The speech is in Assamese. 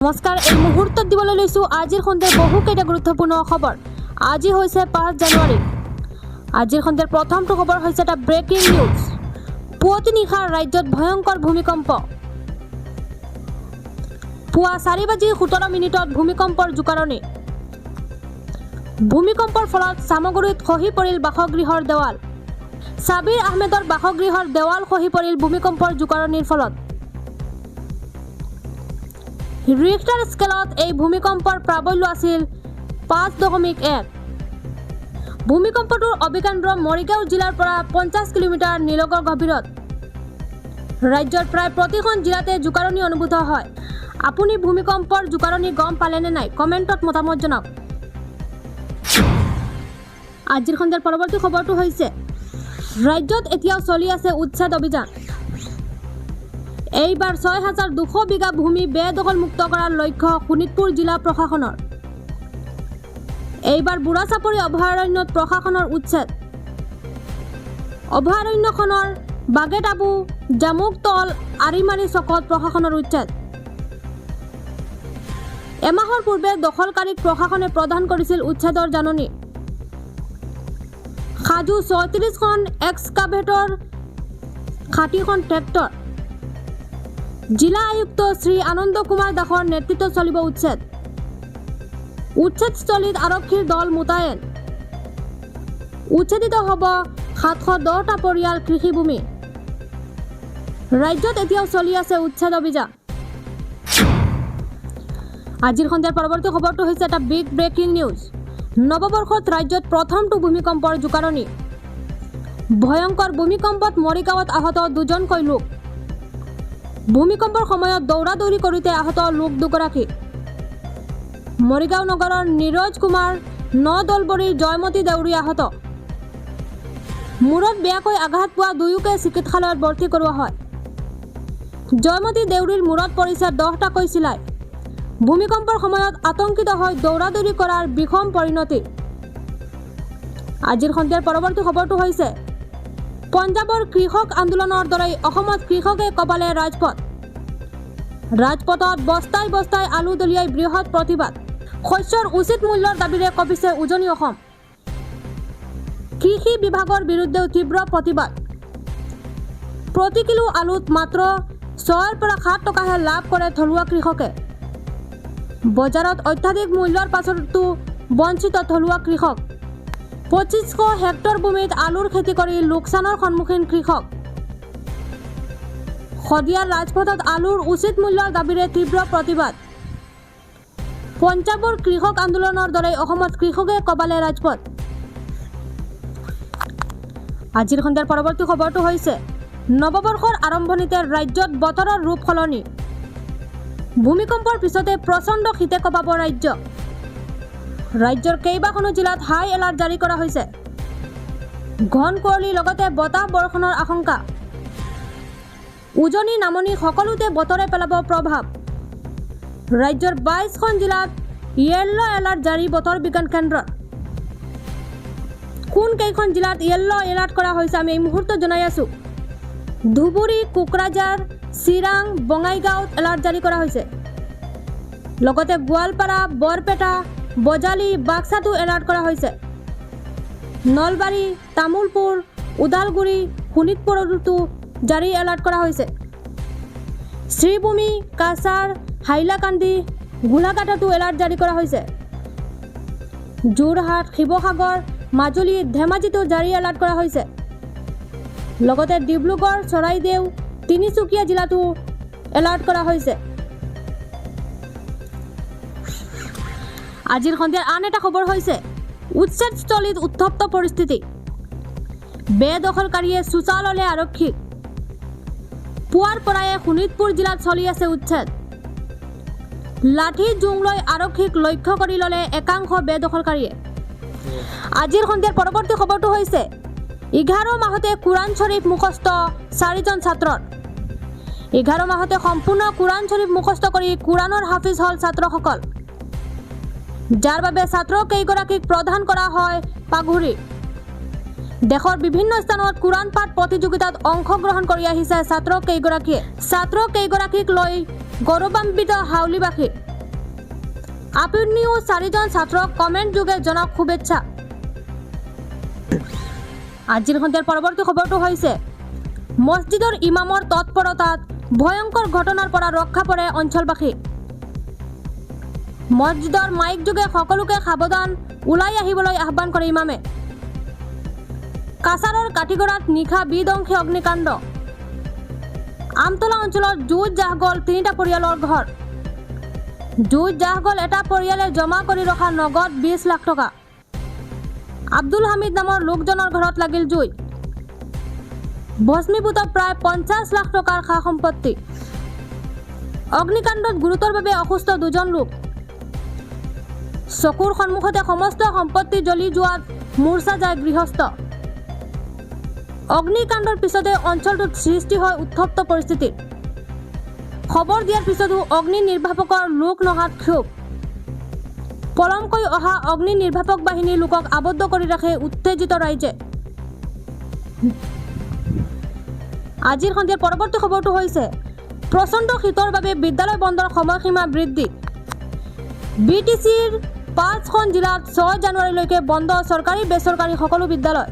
নমস্কাৰ, এই মুহূৰ্তত দিবলৈ লৈছোঁ আজিৰ সন্ধিয়াৰ বহুকেইটা গুৰুত্বপূৰ্ণ খবৰ। আজি হৈছে 5 জানুৱাৰী। আজিৰ সন্ধিয়াৰ প্ৰথমটো খবৰ হৈছে এটা ব্ৰেকিং নিউজ। পুৱতি নিশাৰ ৰাজ্যত ভয়ংকৰ ভূমিকম্প। পুৱা 4:17 ভূমিকম্পৰ জোকাৰণি। ভূমিকম্পৰ ফলত চামগুৰিত খহি পৰিল বাসগৃহৰ দেৱাল। ছাবিৰ আহমেদৰ বাসগৃহৰ দেৱাল খহি পৰিল ভূমিকম্পৰ জোকাৰণিৰ ফলত। ৰিক্টাৰ স্কেলত এই ভূমিকম্পৰ প্ৰাবল্য আছিল 5.1। ভূমিকম্পটোৰ অবিকেন্দ্ৰ মৰিগাঁও জিলাৰ পৰা 50 কিলোমিটাৰ নিলগৰ গভীৰত। ৰাজ্যৰ প্ৰায় প্ৰতিখন জিলাতে জোকাৰণি অনুভূত হয়। আপুনি ভূমিকম্পৰ জোকাৰণি গম পালেনে নাই? কমেণ্টত মতামত জনাওক। আজিৰ সন্ধিয়াৰ পৰৱৰ্তী খবৰটো হৈছে ৰাজ্যত এতিয়াও চলি আছে উচ্ছেদ অভিযান। এইবাৰ 6200 বিঘা ভূমি বেদখলমুক্ত কৰাৰ লক্ষ্য শোণিতপুৰ জিলা প্ৰশাসনৰ। এইবাৰ বুঢ়াচাপৰি অভয়াৰণ্যত প্ৰশাসনৰ উচ্ছেদ। অভয়াৰণ্যখনৰ বাগেটাবু, জামুকতল, আৰিমাৰী চকত প্ৰশাসনৰ উচ্ছেদ। এমাহৰ পূৰ্বে দখলকাৰীক প্ৰশাসনে প্ৰদান কৰিছিল উচ্ছেদৰ জাননী। সাজু 34খন এক্সকাভেটৰ, 60খন ট্ৰেক্টৰ। জিলা আয়ুক্ত শ্ৰী আনন্দ কুমাৰ দাসৰ নেতৃত্বত চলিব উচ্ছেদ। উচ্ছেদস্থলীত আৰক্ষীৰ দল মোতায়েন। উচ্ছেদিত হ'ব 710টা পৰিয়াল, কৃষিভূমি। ৰাজ্যত এতিয়াও চলি আছে উচ্ছেদ অভিযান। আজিৰ সন্ধিয়াৰ পৰৱৰ্তী খবৰটো হৈছে এটা বিগ ব্ৰেকিং নিউজ। নৱবৰ্ষত ৰাজ্যত প্ৰথমটো ভূমিকম্পৰ জোকাৰণি। ভয়ংকৰ ভূমিকম্পত মৰিগাঁৱত আহত 2জনকৈ লোক। ভূমিকম্পৰ সময়ত দৌৰাদৌৰি কৰোঁতে আহত লোক 2গৰাকী। মৰিগাঁও নগৰৰ নীৰজ কুমাৰ, নদলবৰীৰ জয়মতী দেউৰী আহত। মূৰত বেয়াকৈ আঘাত পোৱা দুয়োকে চিকিৎসালয়ত ভৰ্তি কৰোৱা হয়। জয়মতী দেউৰীৰ মূৰত পৰিছে 10টাকৈ চিলাই। ভূমিকম্পৰ সময়ত আতংকিত হৈ দৌৰাদৌৰি কৰাৰ বিষম পৰিণতি। আজিৰ সন্ধিয়াৰ পৰৱৰ্তী খবৰটো হৈছে পঞ্জাৱৰ কৃষক আন্দোলনৰ দৰেই অসমত কৃষকে কবালে ৰাজপথ। ৰাজপথত বস্তাই বস্তাই আলু দলিয়াই বৃহৎ প্ৰতিবাদ। শস্যৰ উচিত মূল্যৰ দাবীৰে কঁপিছে উজনি অসম। কৃষি বিভাগৰ বিৰুদ্ধেও তীব্ৰ প্ৰতিবাদ। প্ৰতি কিলো আলুত মাত্ৰ 6 পৰা 7 টকাহে লাভ কৰে থলুৱা কৃষকে। বজাৰত অত্যাধিক মূল্যৰ পাছতো বঞ্চিত থলুৱা কৃষক। 2500 হেক্টৰ ভূমিত আলুৰ খেতি কৰি লোকচানৰ সন্মুখীন কৃষক। শদিয়াৰ ৰাজপথত আলুৰ উচিত মূল্যৰ দাবীৰে তীব্ৰ প্ৰতিবাদ। পঞ্জাৱৰ কৃষক আন্দোলনৰ দৰেই অসমত কৃষকে কবালে ৰাজপথ। আজিৰ সন্ধিয়াৰ পৰৱৰ্তী খবৰটো হৈছে নৱবৰ্ষৰ আৰম্ভণিতে ৰাজ্যত বতৰৰ ৰূপ সলনি। ভূমিকম্পৰ পিছতে প্ৰচণ্ড শীতে কঁপাব ৰাজ্য। ৰাজ্যৰ কেইবাখনো জিলাত হাই এলাৰ্ট জাৰি কৰা হৈছে। ঘন কুঁৱলীৰ লগতে বতাহ বৰষুণৰ আশংকা। উজনি নামনি সকলোতে বতৰে পেলাব প্ৰভাৱ। ৰাজ্যৰ 22খন জিলাত য়েল্লো এলাৰ্ট জাৰি বতৰ বিজ্ঞান কেন্দ্ৰৰ। কোন কেইখন জিলাত য়েল্লো এলাৰ্ট কৰা হৈছে আমি এই মুহূৰ্তত জনাই আছোঁ। ধুবুৰী, কোকৰাঝাৰ, চিৰাং, বঙাইগাঁৱত এলাৰ্ট জাৰি কৰা হৈছে। লগতে গোৱালপাৰা, বৰপেটা, বজালি, বাক্সাতো এলাৰ্ট কৰা হৈছে। নলবাৰী, তামুলপুৰ, ওদালগুৰি, শোণিতপুৰতো জাৰি এলাৰ্ট কৰা হৈছে। শ্ৰীভূমি, কাছাৰ, হাইলাকান্দি, গোলাঘাটতো এলাৰ্ট জাৰি কৰা হৈছে। যোৰহাট, শিৱসাগৰ, মাজুলী, ধেমাজিতো জাৰি এলাৰ্ট কৰা হৈছে। লগতে ডিব্ৰুগড়, চৰাইদেউ, তিনিচুকীয়া জিলাতো এলাৰ্ট কৰা হৈছে। আজিৰ সন্ধিয়াৰ আন এটা খবৰ হৈছে উচ্ছেদস্থলীত উত্তপ্ত পৰিস্থিতি। বেদখলকাৰীয়ে চোচা ল'লে আৰক্ষীক। পুৱাৰ পৰাই শোণিতপুৰ জিলাত চলি আছে উচ্ছেদ। লাঠি জোং লৈ আৰক্ষীক লক্ষ্য কৰি ল'লে একাংশ বেদখলকাৰীয়ে। আজিৰ সন্ধিয়াৰ পৰৱৰ্তী খবৰটো হৈছে 11 মাহতে কোৰাণ শ্বৰীফ মুখস্থ 4জন ছাত্ৰৰ। 11 মাহতে সম্পূৰ্ণ কোৰাণ শ্বৰীফ মুখস্থ কৰি কোৰাণৰ হাফিজ হ'ল ছাত্ৰসকল, যাৰ বাবে ছাত্ৰ কেইগৰাকীক প্ৰদান কৰা হয় পাগুৰি। দেশৰ বিভিন্ন স্থানত কোৰাণ পাঠ প্ৰতিযোগিতাত অংশগ্ৰহণ কৰি আহিছে ছাত্ৰ কেইগৰাকীক লৈ গৌৰৱান্বিত হাউলিবাসী। আপুনিও 4জন ছাত্ৰক কমেণ্ট যোগে জনাওক শুভেচ্ছা। আজিৰ সন্ধিয়াৰ পৰৱৰ্তী খবৰটো হৈছে মছজিদৰ ইমামৰ তৎপৰতাত ভয়ংকৰ ঘটনাৰ পৰা ৰক্ষা পৰে অঞ্চলবাসী। মছজিদৰ মাইক যোগে সকলোকে সাৱধান ওলাই আহিবলৈ আহ্বান কৰে ইমামে। কাছাৰৰ কাটিগড়াত নিশা বিধ্বংসী অগ্নিকাণ্ড। আমতলা অঞ্চলত জুইত জাহ গ'ল 3টা পৰিয়ালৰ ঘৰ। জুইত জাহ গ'ল এটা পৰিয়ালে জমা কৰি ৰখা নগদ 20 লাখ টকা। আব্দুল হামিদ নামৰ লোকজনৰ ঘৰত লাগিল জুই। ভস্মীভূত প্ৰায় 50 লাখ টকাৰ সা সম্পত্তি। অগ্নিকাণ্ডত গুৰুতৰভাৱে অসুস্থ 2জন লোক। চকুৰ সন্মুখতে সমস্ত সম্পত্তি জ্বলি যোৱাত মূৰ্ছা যায় গৃহস্থ। অগ্নিকাণ্ডৰ পিছতে অঞ্চলটোত সৃষ্টি হয় উত্তপ্ত পৰিস্থিতি। খবৰ দিয়াৰ পিছতো অগ্নি নিৰ্বাপকৰ লোক নহাত ক্ষোভ। পলমকৈ অহা অগ্নি নিৰ্বাপক বাহিনীৰ লোকক আবদ্ধ কৰি ৰাখে উত্তেজিত ৰাইজে। আজিৰ সন্ধিয়াৰ পৰৱৰ্তী খবৰটো হৈছে প্ৰচণ্ড শীতৰ বাবে বিদ্যালয় বন্ধৰ সময়সীমা বৃদ্ধি। BTCৰ 5খন জিলাত 6 জানুৱাৰীলৈকে বন্ধ চৰকাৰী বেচৰকাৰী সকলো বিদ্যালয়।